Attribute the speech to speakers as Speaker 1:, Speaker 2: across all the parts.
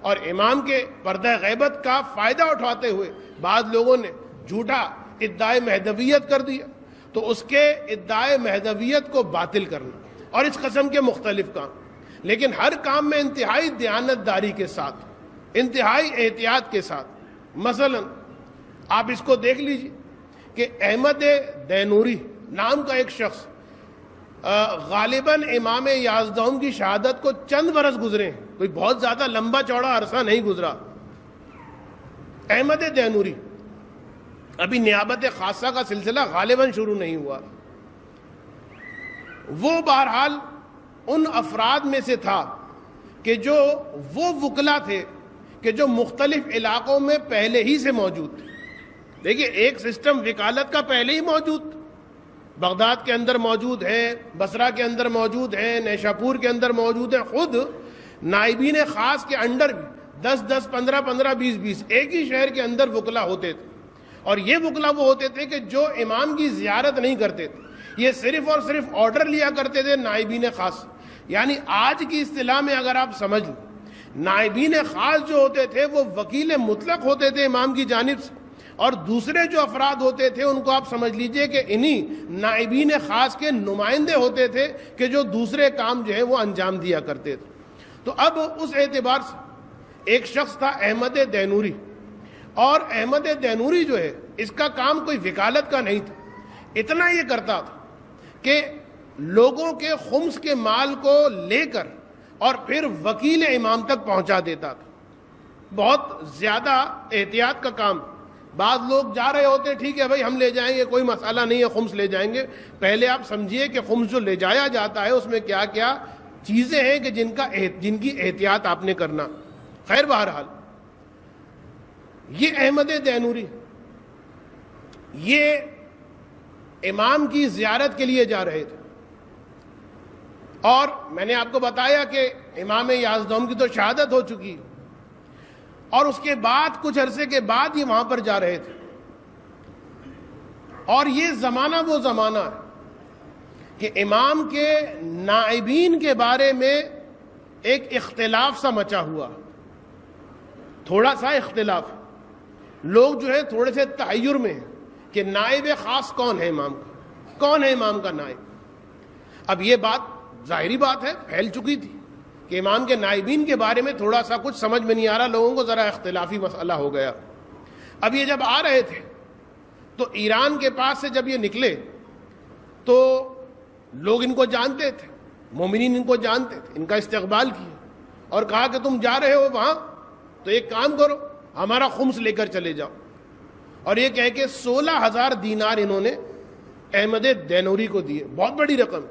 Speaker 1: اور امام کے پردہ غیبت کا فائدہ اٹھاتے ہوئے بعض لوگوں نے جھوٹا ادعائے مہدویت کر دیا، تو اس کے ادعائے مہدویت کو باطل کرنا اور اس قسم کے مختلف کام، لیکن ہر کام میں انتہائی دیانتداری کے ساتھ، انتہائی احتیاط کے ساتھ۔ مثلا آپ اس کو دیکھ لیجئے کہ احمد دینوری نام کا ایک شخص غالباً امام یازدہم کی شہادت کو چند برس گزرے ہیں، کوئی بہت زیادہ لمبا چوڑا عرصہ نہیں گزرا۔ احمد دینوری، ابھی نیابت خاصہ کا سلسلہ غالباً شروع نہیں ہوا، وہ بہرحال ان افراد میں سے تھا کہ جو وہ وکلا تھے کہ جو مختلف علاقوں میں پہلے ہی سے موجود تھے۔ دیکھیے، ایک سسٹم وکالت کا پہلے ہی موجود، بغداد کے اندر موجود ہے، بصرہ کے اندر موجود ہے، نیشاپور کے اندر موجود ہے، خود نائبین خاص کے انڈر 10 15 15 20 ایک ہی شہر کے اندر وکلا ہوتے تھے، اور یہ وکلا وہ ہوتے تھے کہ جو امام کی زیارت نہیں کرتے تھے، یہ صرف اور صرف آرڈر لیا کرتے تھے نائبین خاص۔ یعنی آج کی اصطلاح میں اگر آپ سمجھ لیں، نائبین خاص جو ہوتے تھے وہ وکیل مطلق ہوتے تھے امام کی جانب سے، اور دوسرے جو افراد ہوتے تھے ان کو آپ سمجھ لیجئے کہ انہی نائبین خاص کے نمائندے ہوتے تھے کہ جو دوسرے کام جو ہے وہ انجام دیا کرتے تھے۔ تو اب اس اعتبار سے ایک شخص تھا احمد دینوری، اور احمد دینوری جو ہے اس کا کام کوئی وکالت کا نہیں تھا، اتنا یہ کرتا تھا کہ لوگوں کے خمس کے مال کو لے کر اور پھر وکیل امام تک پہنچا دیتا تھا۔ بہت زیادہ احتیاط کا کام۔ بعض لوگ جا رہے ہوتے، ٹھیک ہے بھائی ہم لے جائیں گے، کوئی مسئلہ نہیں ہے، خمس لے جائیں گے۔ پہلے آپ سمجھیے کہ خمس جو لے جایا جاتا ہے اس میں کیا کیا چیزیں ہیں کہ جن کی احتیاط آپ نے کرنا۔ خیر، بہرحال یہ احمد دینوری یہ امام کی زیارت کے لیے جا رہے تھے، اور میں نے آپ کو بتایا کہ امام یازدہم کی تو شہادت ہو چکی، اور اس کے بعد کچھ عرصے کے بعد یہ وہاں پر جا رہے تھے، اور یہ زمانہ وہ زمانہ ہے کہ امام کے نائبین کے بارے میں ایک اختلاف سا مچا ہوا، تھوڑا سا اختلاف، لوگ جو ہے تھوڑے سے تحیر میں ہیں کہ نائب خاص کون ہے امام کا، کون ہے امام کا نائب۔ اب یہ بات ظاہری بات ہے پھیل چکی تھی کہ امام کے نائبین کے بارے میں تھوڑا سا کچھ سمجھ میں نہیں آ رہا، لوگوں کو ذرا اختلافی مسئلہ ہو گیا۔ اب یہ جب آ رہے تھے تو ایران کے پاس سے جب یہ نکلے تو لوگ ان کو جانتے تھے، مومنین ان کو جانتے تھے، ان کا استقبال کیا اور کہا کہ تم جا رہے ہو وہاں تو ایک کام کرو، ہمارا خمس لے کر چلے جاؤ۔ اور یہ کہہ کے 16,000 دینار انہوں نے احمد دینوری کو دیے، بہت بڑی رقم۔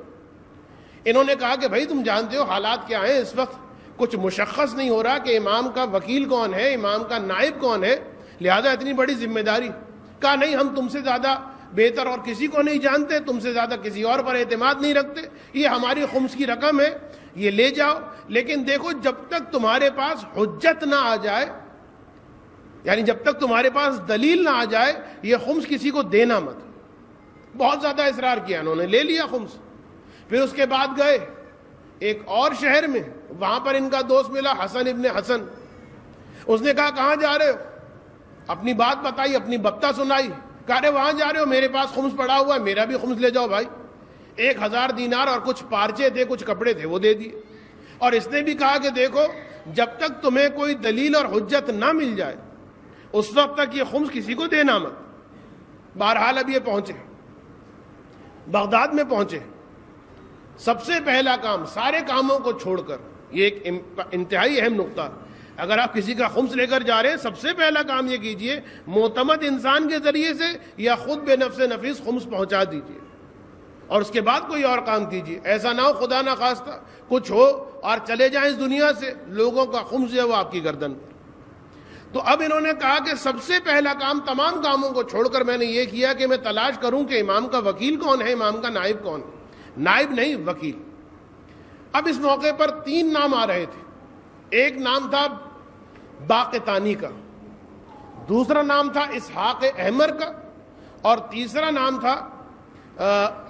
Speaker 1: انہوں نے کہا کہ بھائی تم جانتے ہو حالات کیا ہیں، اس وقت کچھ مشخص نہیں ہو رہا کہ امام کا وکیل کون ہے، امام کا نائب کون ہے، لہذا اتنی بڑی ذمہ داری۔ کہا نہیں، ہم تم سے زیادہ بہتر اور کسی کو نہیں جانتے، تم سے زیادہ کسی اور پر اعتماد نہیں رکھتے، یہ ہماری خمس کی رقم ہے، یہ لے جاؤ، لیکن دیکھو جب تک تمہارے پاس حجت نہ آ جائے، یعنی جب تک تمہارے پاس دلیل نہ آ جائے، یہ خمس کسی کو دینا مت۔ بہت زیادہ اصرار کیا، انہوں نے لے لیا خمس۔ پھر اس کے بعد گئے ایک اور شہر میں، وہاں پر ان کا دوست ملا حسن ابن حسن۔ اس نے کہا کہاں جا رہے ہو، اپنی بات بتائی، اپنی بتہ سنائی، کہا رہے وہاں جا رہے ہو، میرے پاس خمس پڑا ہوا ہے، میرا بھی خمس لے جاؤ بھائی۔ 1,000 دینار اور کچھ پارچے تھے، کچھ کپڑے تھے، وہ دے دیے۔ اور اس نے بھی کہا کہ دیکھو جب تک تمہیں کوئی دلیل اور حجت نہ مل جائے اس وقت تک یہ خمس کسی کو دینا مت۔ بہرحال اب یہ پہنچے، بغداد میں پہنچے۔ سب سے پہلا کام، سارے کاموں کو چھوڑ کر، یہ ایک انتہائی اہم نقطہ، اگر آپ کسی کا خمس لے کر جا رہے ہیں سب سے پہلا کام یہ کیجئے معتمد انسان کے ذریعے سے یا خود بے نفس نفیس خمس پہنچا دیجئے، اور اس کے بعد کوئی اور کام کیجئے۔ ایسا نہ ہو خدا نہ خواستہ کچھ ہو اور چلے جائیں اس دنیا سے، لوگوں کا خمس ہے وہ آپ کی گردن پر۔ تو اب انہوں نے کہا کہ سب سے پہلا کام، تمام کاموں کو چھوڑ کر میں نے یہ کیا کہ میں تلاش کروں کہ امام کا وکیل کون ہے، امام کا نائب کون ہے۔ نائب نہیں، وکیل۔ اب اس موقع پر 3 نام آ رہے تھے، ایک نام تھا باقتانی کا، دوسرا نام تھا اسحاق احمر کا، اور تیسرا نام تھا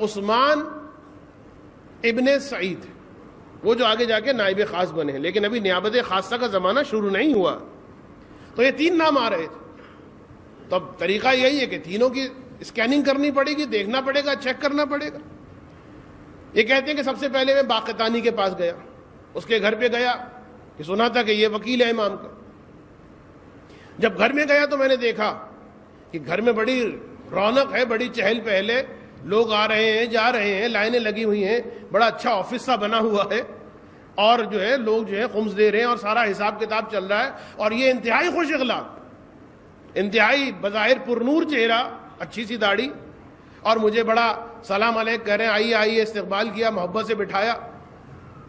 Speaker 1: عثمان ابن سعید۔ وہ جو آگے جا کے نائب خاص بنے ہیں، لیکن ابھی نیابت خاصہ کا زمانہ شروع نہیں ہوا. تو یہ 3 نام آ رہے تھے. تو اب طریقہ یہی ہے کہ تینوں کی اسکیننگ کرنی پڑے گی، دیکھنا پڑے گا، چیک کرنا پڑے گا. یہ کہتے ہیں کہ سب سے پہلے میں باقتانی کے پاس گیا، اس کے گھر پہ گیا کہ سنا تھا کہ یہ وکیل ہے امام کا. جب گھر میں گیا تو میں نے دیکھا کہ گھر میں بڑی رونق ہے، بڑی چہل پہل ہے، لوگ آ رہے ہیں جا رہے ہیں، لائنیں لگی ہوئی ہیں، بڑا اچھا آفس سا بنا ہوا ہے، اور جو ہے لوگ جو ہے خمس دے رہے ہیں اور سارا حساب کتاب چل رہا ہے. اور یہ انتہائی خوش اخلاق، انتہائی بظاہر پرنور چہرہ، اچھی سی داڑھی، اور مجھے بڑا سلام علیکم کہہ رہے ہیں، آئیے آئیے، استقبال کیا، محبت سے بٹھایا.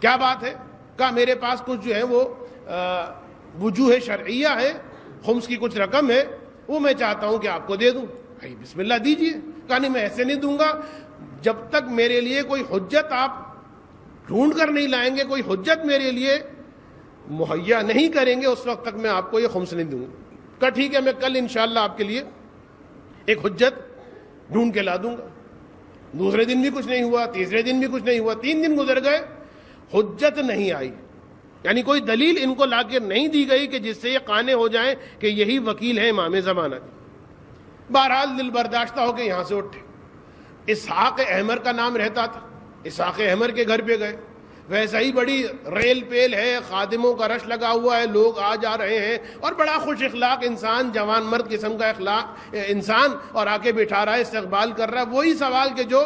Speaker 1: کیا بات ہے؟ کہا میرے پاس کچھ جو ہے وہ وجوہ شرعیہ ہے، خمس کی کچھ رقم ہے، وہ میں چاہتا ہوں کہ آپ کو دے دوں. بھائی بسم اللہ دیجئے. کہا نہیں میں ایسے نہیں دوں گا، جب تک میرے لیے کوئی حجت آپ ڈھونڈ کر نہیں لائیں گے، کوئی حجت میرے لیے مہیا نہیں کریں گے، اس وقت تک میں آپ کو یہ خمس نہیں دوں گا. کہا ٹھیک ہے، میں کل انشاءاللہ آپ کے لیے ایک حجت ڈھونڈ کے لا دوں گا. دوسرے دن بھی کچھ نہیں ہوا، تیسرے دن بھی کچھ نہیں ہوا، 3 دن گزر گئے، حجت نہیں آئی. یعنی کوئی دلیل ان کو لا کے نہیں دی گئی کہ جس سے یہ قانے ہو جائیں کہ یہی وکیل ہے امام زمانہ. بہرحال دل برداشتہ ہو کے یہاں سے اٹھے. اسحاق احمر کا نام رہتا تھا، اسحاق احمر کے گھر پہ گئے. ویسا ہی بڑی ریل پیل ہے، خادموں کا رش لگا ہوا ہے، لوگ آ جا رہے ہیں، اور بڑا خوش اخلاق انسان، جوان مرد قسم کا اخلاق انسان، اور آ کے بٹھا رہا ہے، استقبال کر رہا ہے. وہی سوال کہ جو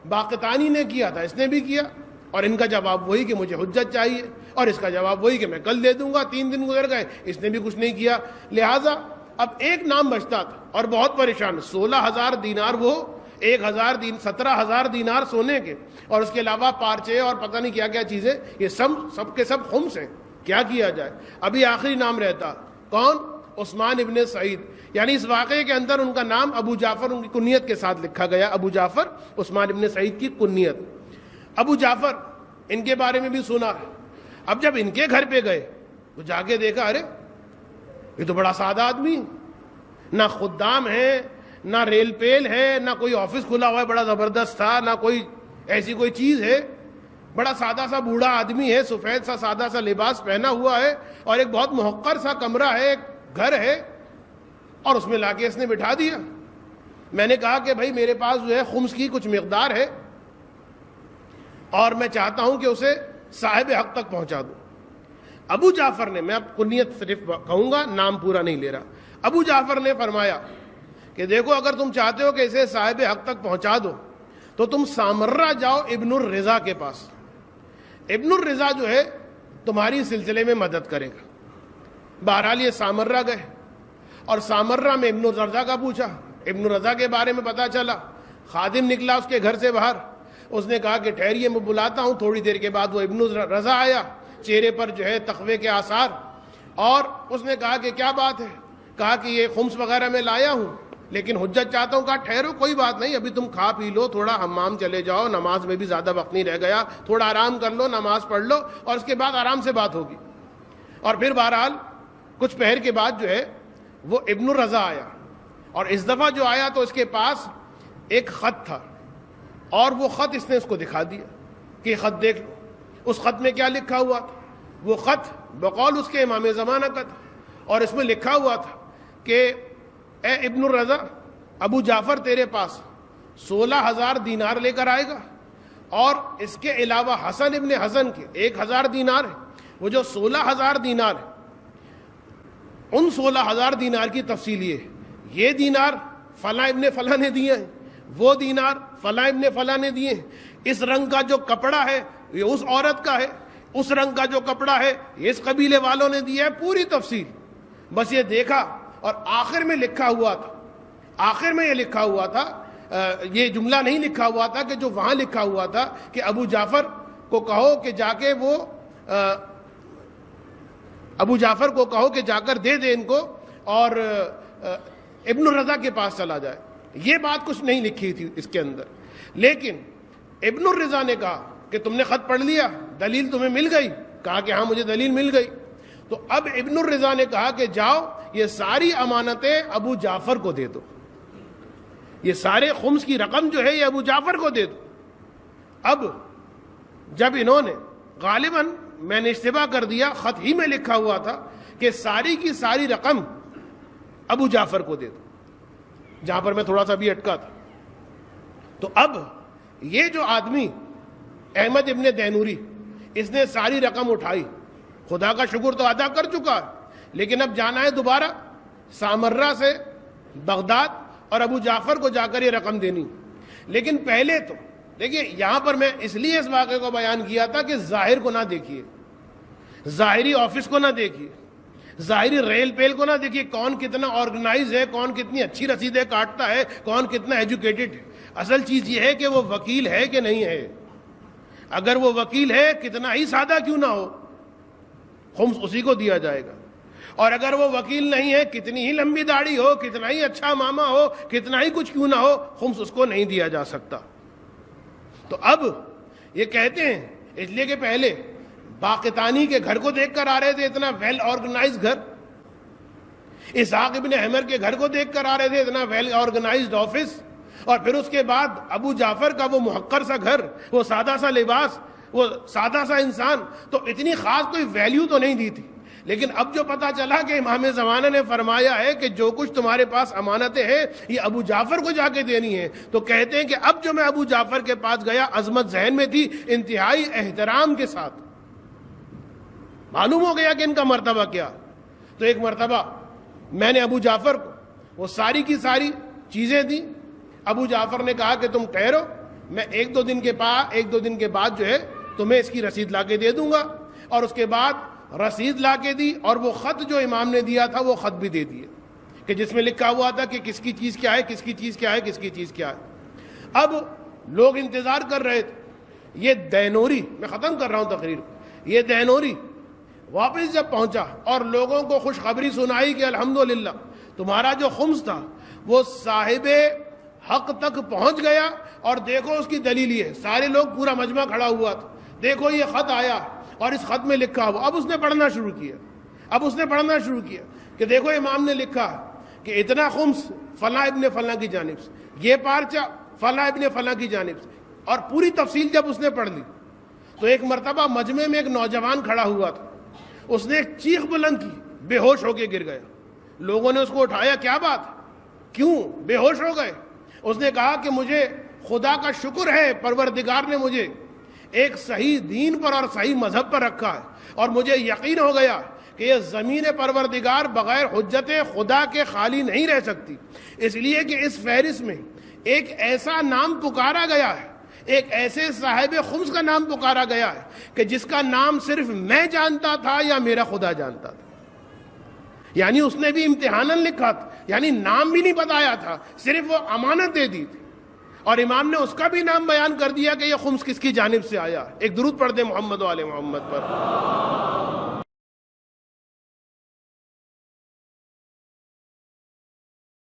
Speaker 1: باقتانی نے کیا تھا اس نے بھی کیا، اور ان کا جواب وہی کہ مجھے حجت چاہیے، اور اس کا جواب وہی کہ میں کل دے دوں گا. 3 دن گزر گئے، اس نے بھی کچھ نہیں کیا. لہٰذا اب ایک نام بچتا تھا اور بہت پریشان. 16,000 دینار، وہ 17,000 دینار سونے کے، اور اس کے علاوہ پارچے اور پتہ نہیں کیا کیا چیزیں، یہ سب کے سب خمس ہیں. کیا کیا جائے؟ ابھی آخری نام رہتا کون؟ عثمان ابن سعید. یعنی اس واقعے کے اندر ان کا نام ابو جعفر ان کی کنیت کے ساتھ لکھا گیا. ابو جعفر، عثمان ابن سعید کی کنیت. ابو جعفر، ان کے بارے میں بھی سنا. اب جب ان کے گھر پہ گئے تو جا کے دیکھا، ارے یہ تو بڑا سادہ آدمی، نہ خدام ہے، نہ ریل پیل ہے، نہ کوئی آفس کھلا ہوا ہے بڑا زبردست تھا، نہ کوئی ایسی کوئی چیز ہے. بڑا سادہ سا بوڑھا آدمی ہے، سفید سا سادہ سا لباس پہنا ہوا ہے، اور ایک بہت محقر سا کمرہ ہے، ایک گھر ہے، اور اس میں لا کے اس نے بٹھا دیا. میں نے کہا کہ بھائی میرے پاس جو ہے خمس کی کچھ مقدار ہے، اور میں چاہتا ہوں کہ اسے صاحب حق تک پہنچا دوں. ابو جعفر نے، میں اب کنیت صرف کہوں گا، نام پورا نہیں لے رہا، ابو جعفر نے فرمایا کہ دیکھو اگر تم چاہتے ہو کہ اسے صاحب حق تک پہنچا دو تو تم سامرہ جاؤ ابن الرضا کے پاس. ابن الرضا جو ہے تمہاری سلسلے میں مدد کرے گا. بہرحال یہ سامرہ گئے، اور سامرہ میں ابن الرضا کا پوچھا. ابن الرضا کے بارے میں پتا چلا. خادم نکلا اس کے گھر سے باہر، اس نے کہا کہ ٹھہریے میں بلاتا ہوں. تھوڑی دیر کے بعد وہ ابن الرضا آیا، چہرے پر جو ہے تقوی کے آثار، اور اس نے کہا کہ کیا بات ہے؟ کہا کہ یہ خمس وغیرہ میں لایا ہوں لیکن حجت چاہتا ہوں. کہا ٹھہرو، کوئی بات نہیں، ابھی تم کھا پی لو، تھوڑا حمام چلے جاؤ، نماز میں بھی زیادہ وقت نہیں رہ گیا، تھوڑا آرام کر لو، نماز پڑھ لو، اور اس کے بعد آرام سے بات ہوگی. اور پھر بہرحال کچھ پہر کے بعد جو ہے وہ ابن الرضا آیا، اور اس دفعہ جو آیا تو اس کے پاس ایک خط تھا، اور وہ خط اس نے اس کو دکھا دیا کہ یہ خط دیکھ لو. اس خط میں کیا لکھا ہوا تھا؟ وہ خط بقول اس کے امام زمانہ کا تھا، اور اس میں لکھا ہوا تھا کہ اے ابن الرضا، ابو جعفر تیرے پاس 16,000 دینار لے کر آئے گا، اور اس کے علاوہ حسن ابن حسن کے 1,000 دینار ہے. وہ جو 16,000 دینار ہے، ان 16,000 دینار کی تفصیل یہ دینار فلاں ابن فلاں نے دیے ہیں، وہ دینار فلاں ابن فلاں نے دیے ہیں، اس رنگ کا جو کپڑا ہے یہ اس عورت کا ہے، اس رنگ کا جو کپڑا ہے یہ اس قبیلے والوں نے دیا ہے. پوری تفصیل. بس یہ دیکھا، اور آخر میں لکھا ہوا تھا، آخر میں یہ لکھا ہوا تھا، یہ جملہ نہیں لکھا ہوا تھا کہ جو وہاں لکھا ہوا تھا کہ ابو جعفر کو کہو کہ جا کے وہ ابو جعفر کو کہو کہ جا کر دے دے ان کو، اور ابن الرضا کے پاس چلا جائے. یہ بات کچھ نہیں لکھی تھی اس کے اندر. لیکن ابن الرضا نے کہا کہ تم نے خط پڑھ لیا، دلیل تمہیں مل گئی؟ کہا کہ ہاں مجھے دلیل مل گئی. تو اب ابن الرضا نے کہا کہ جاؤ یہ ساری امانتیں ابو جعفر کو دے دو، یہ سارے خمس کی رقم جو ہے یہ ابو جعفر کو دے دو. اب جب انہوں نے غالباً میں نے اشتباہ کر دیا، خط ہی میں لکھا ہوا تھا کہ ساری کی ساری رقم ابو جعفر کو دے دو، جہاں پر میں تھوڑا سا بھی اٹکا تھا۔ تو اب یہ جو آدمی احمد ابن دینوری، اس نے ساری رقم اٹھائی، خدا کا شکر تو ادا کر چکا ہے، لیکن اب جانا ہے دوبارہ سامرہ سے بغداد اور ابو جعفر کو جا کر یہ رقم دینی۔ لیکن پہلے تو دیکھیے، یہاں پر میں اس لیے اس واقعے کو بیان کیا تھا کہ ظاہر کو نہ دیکھیے، ظاہری آفس کو نہ دیکھیے، ظاہری ریل پیل کو نہ دیکھیے، کون کتنا آرگنائز ہے، کون کتنی اچھی رسیدیں کاٹتا ہے، کون کتنا ایجوکیٹڈ ہے۔ اصل چیز یہ ہے کہ وہ وکیل ہے کہ نہیں ہے۔ اگر وہ وکیل ہے، کتنا ہی سادہ کیوں نہ ہو، خمس اسی کو دیا جائے گا۔ اور اگر وہ وکیل نہیں ہے، کتنی ہی لمبی داڑھی ہو، کتنا ہی اچھا ماما ہو، کتنا ہی کچھ کیوں نہ ہو، خمس اس کو نہیں دیا جا سکتا۔ تو اب یہ کہتے ہیں، اس لیے کہ پہلے باقتانی کے گھر کو دیکھ کر آ رہے تھے، اتنا ویل آرگنائز گھر، اسحاق ابن حمر کے گھر کو دیکھ کر آ رہے تھے، اتنا ویل آرگنائزڈ آفس، اور پھر اس کے بعد ابو جعفر کا وہ محقر سا گھر، وہ سادہ سا لباس، وہ سادہ سا انسان، تو اتنی خاص کوئی ویلیو تو نہیں دی تھی۔ لیکن اب جو پتا چلا کہ امام زمانہ نے فرمایا ہے کہ جو کچھ تمہارے پاس امانتیں ہیں یہ ابو جعفر کو جا کے دینی ہے، تو کہتے ہیں کہ اب جو میں ابو جعفر کے پاس گیا، عظمت ذہن میں تھی، انتہائی احترام کے ساتھ معلوم ہو گیا کہ ان کا مرتبہ کیا۔ تو ایک مرتبہ میں نے ابو جعفر کو وہ ساری کی ساری چیزیں دی۔ ابو جعفر نے کہا کہ تم ٹھہرو، میں ایک دو دن کے بعد جو ہے تمہیں اس کی رسید لا کے دے دوں گا۔ اور اس کے بعد رسید لا کے دی، اور وہ خط جو امام نے دیا تھا وہ خط بھی دے دیے کہ جس میں لکھا ہوا تھا کہ کس کی چیز کیا ہے، کس کی چیز کیا ہے، کس کی چیز کیا ہے۔ اب لوگ انتظار کر رہے تھے۔ یہ دینوری، میں ختم کر رہا ہوں تقریر کو، یہ دینوری واپس جب پہنچا اور لوگوں کو خوشخبری سنائی کہ الحمدللہ تمہارا جو خمس تھا وہ صاحب حق تک پہنچ گیا، اور دیکھو اس کی دلیل یہ ہے، سارے لوگ، پورا مجمع کھڑا ہوا تھا، دیکھو یہ خط آیا اور اس خط میں لکھا ہوا۔ اب اس نے پڑھنا شروع کیا کہ دیکھو امام نے لکھا کہ اتنا خمس فلاں ابن فلاں کی جانب سے، یہ پارچہ فلاں ابن فلاں کی جانب سے، اور پوری تفصیل جب اس نے پڑھ لی تو ایک مرتبہ مجمع میں ایک نوجوان کھڑا ہوا تھا، اس نے ایک چیخ بلند کی، بے ہوش ہو کے گر گیا۔ لوگوں نے اس کو اٹھایا، کیا بات، کیوں بے ہوش ہو گئے؟ اس نے کہا کہ مجھے خدا کا شکر ہے، پروردگار نے مجھے ایک صحیح دین پر اور صحیح مذہب پر رکھا ہے، اور مجھے یقین ہو گیا کہ یہ زمین پروردگار بغیر حجت خدا کے خالی نہیں رہ سکتی، اس لیے کہ اس فہرست میں ایک ایسا نام پکارا گیا ہے، ایک ایسے صاحب خمس کا نام پکارا گیا ہے کہ جس کا نام صرف میں جانتا تھا یا میرا خدا جانتا تھا۔ یعنی اس نے بھی امتحاناً لکھا تھا، یعنی نام بھی نہیں بتایا تھا، صرف وہ امانت دے دی تھی، اور امام نے اس کا بھی نام بیان کر دیا کہ یہ خمس کس کی جانب سے آیا۔ ایک درود پڑھ دیں محمد و آل محمد پر۔